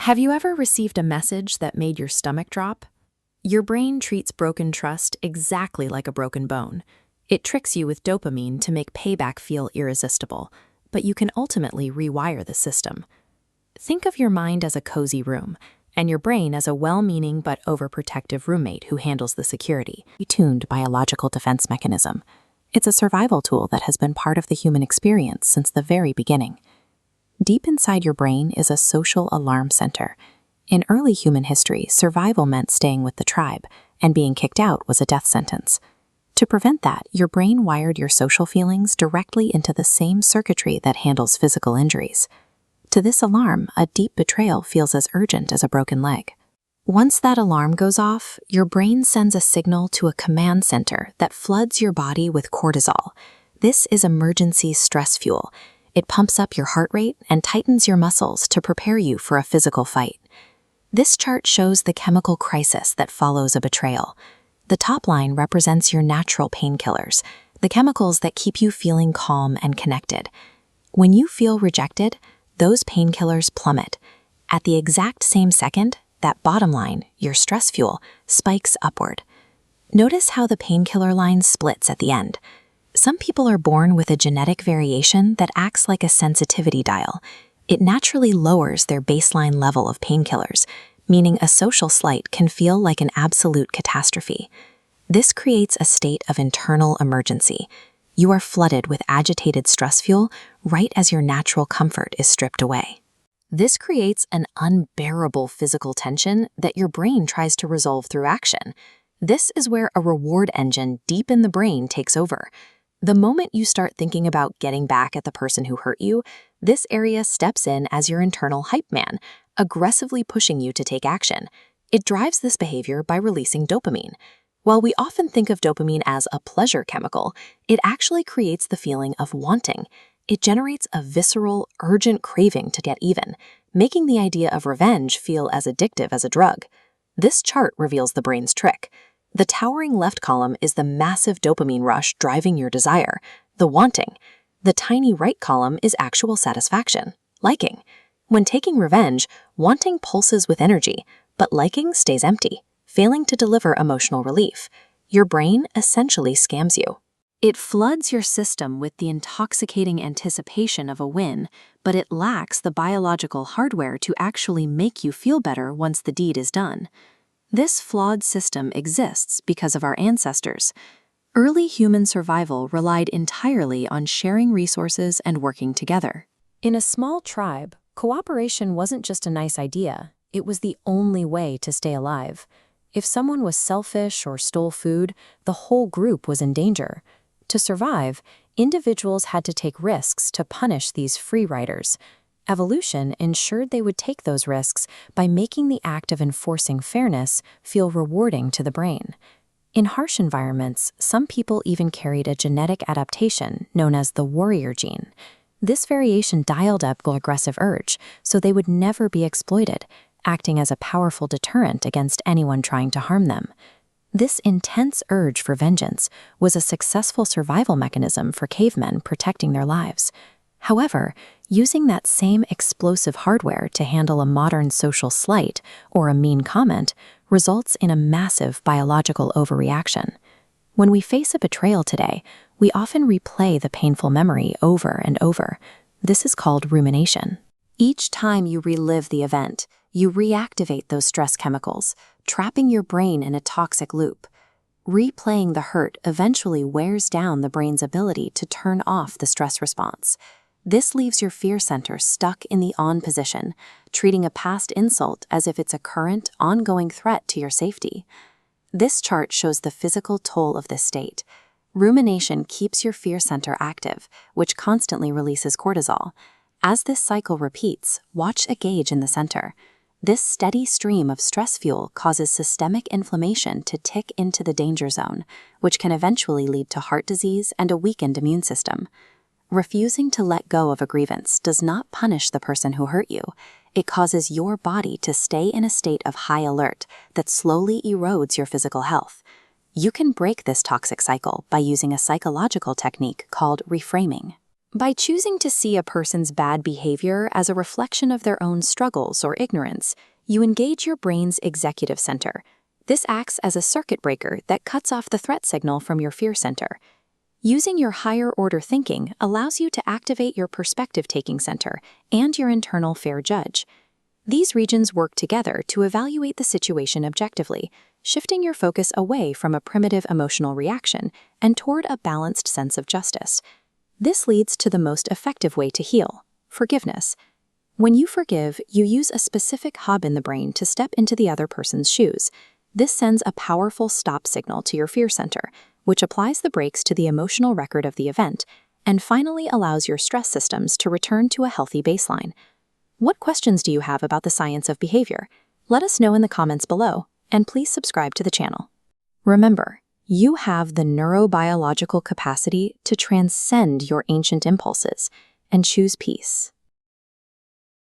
Have you ever received a message that made your stomach drop? Your brain treats broken trust exactly like a broken bone. It tricks you with dopamine to make payback feel irresistible, but you can ultimately rewire the system. Think of your mind as a cozy room, and your brain as a well-meaning but overprotective roommate who handles the security. A tuned biological defense mechanism. It's a survival tool that has been part of the human experience since the very beginning. Deep inside your brain is a social alarm center. In early human history, survival meant staying with the tribe, and being kicked out was a death sentence. To prevent that, your brain wired your social feelings directly into the same circuitry that handles physical injuries. To this alarm, a deep betrayal feels as urgent as a broken leg. Once that alarm goes off, your brain sends a signal to a command center that floods your body with cortisol. This is emergency stress fuel. It pumps up your heart rate and tightens your muscles to prepare you for a physical fight. This chart shows the chemical crisis that follows a betrayal. The top line represents your natural painkillers, the chemicals that keep you feeling calm and connected. When you feel rejected, those painkillers plummet. At the exact same second, that bottom line, your stress fuel, spikes upward. Notice how the painkiller line splits at the end. Some people are born with a genetic variation that acts like a sensitivity dial. It naturally lowers their baseline level of painkillers, meaning a social slight can feel like an absolute catastrophe. This creates a state of internal emergency. You are flooded with agitated stress fuel right as your natural comfort is stripped away. This creates an unbearable physical tension that your brain tries to resolve through action. This is where a reward engine deep in the brain takes over. The moment you start thinking about getting back at the person who hurt you, this area steps in as your internal hype man, aggressively pushing you to take action. It drives this behavior by releasing dopamine. While we often think of dopamine as a pleasure chemical, it actually creates the feeling of wanting. It generates a visceral, urgent craving to get even, making the idea of revenge feel as addictive as a drug. This chart reveals the brain's trick. The towering left column is the massive dopamine rush driving your desire, the wanting. The tiny right column is actual satisfaction, liking. When taking revenge, wanting pulses with energy, but liking stays empty, failing to deliver emotional relief. Your brain essentially scams you. It floods your system with the intoxicating anticipation of a win, but it lacks the biological hardware to actually make you feel better once the deed is done. This flawed system exists because of our ancestors. Early human survival relied entirely on sharing resources and working together. In a small tribe, cooperation wasn't just a nice idea, it was the only way to stay alive. If someone was selfish or stole food, the whole group was in danger. To survive, individuals had to take risks to punish these free riders. Evolution ensured they would take those risks by making the act of enforcing fairness feel rewarding to the brain. In harsh environments, some people even carried a genetic adaptation known as the warrior gene. This variation dialed up the aggressive urge, so they would never be exploited, acting as a powerful deterrent against anyone trying to harm them. This intense urge for vengeance was a successful survival mechanism for cavemen protecting their lives. However, using that same explosive hardware to handle a modern social slight or a mean comment results in a massive biological overreaction. When we face a betrayal today, we often replay the painful memory over and over. This is called rumination. Each time you relive the event, you reactivate those stress chemicals, trapping your brain in a toxic loop. Replaying the hurt eventually wears down the brain's ability to turn off the stress response. This leaves your fear center stuck in the on position, treating a past insult as if it's a current, ongoing threat to your safety. This chart shows the physical toll of this state. Rumination keeps your fear center active, which constantly releases cortisol. As this cycle repeats, watch a gauge in the center. This steady stream of stress fuel causes systemic inflammation to tick into the danger zone, which can eventually lead to heart disease and a weakened immune system. Refusing to let go of a grievance does not punish the person who hurt you. It causes your body to stay in a state of high alert that slowly erodes your physical health. You can break this toxic cycle by using a psychological technique called reframing. By choosing to see a person's bad behavior as a reflection of their own struggles or ignorance, you engage your brain's executive center. This acts as a circuit breaker that cuts off the threat signal from your fear center. Using your higher-order thinking allows you to activate your perspective-taking center and your internal fair judge. These regions work together to evaluate the situation objectively, shifting your focus away from a primitive emotional reaction and toward a balanced sense of justice. This leads to the most effective way to heal: forgiveness. When you forgive, you use a specific hub in the brain to step into the other person's shoes. This sends a powerful stop signal to your fear center, which applies the brakes to the emotional record of the event, and finally allows your stress systems to return to a healthy baseline. What questions do you have about the science of behavior? Let us know in the comments below, and please subscribe to the channel. Remember, you have the neurobiological capacity to transcend your ancient impulses and choose peace.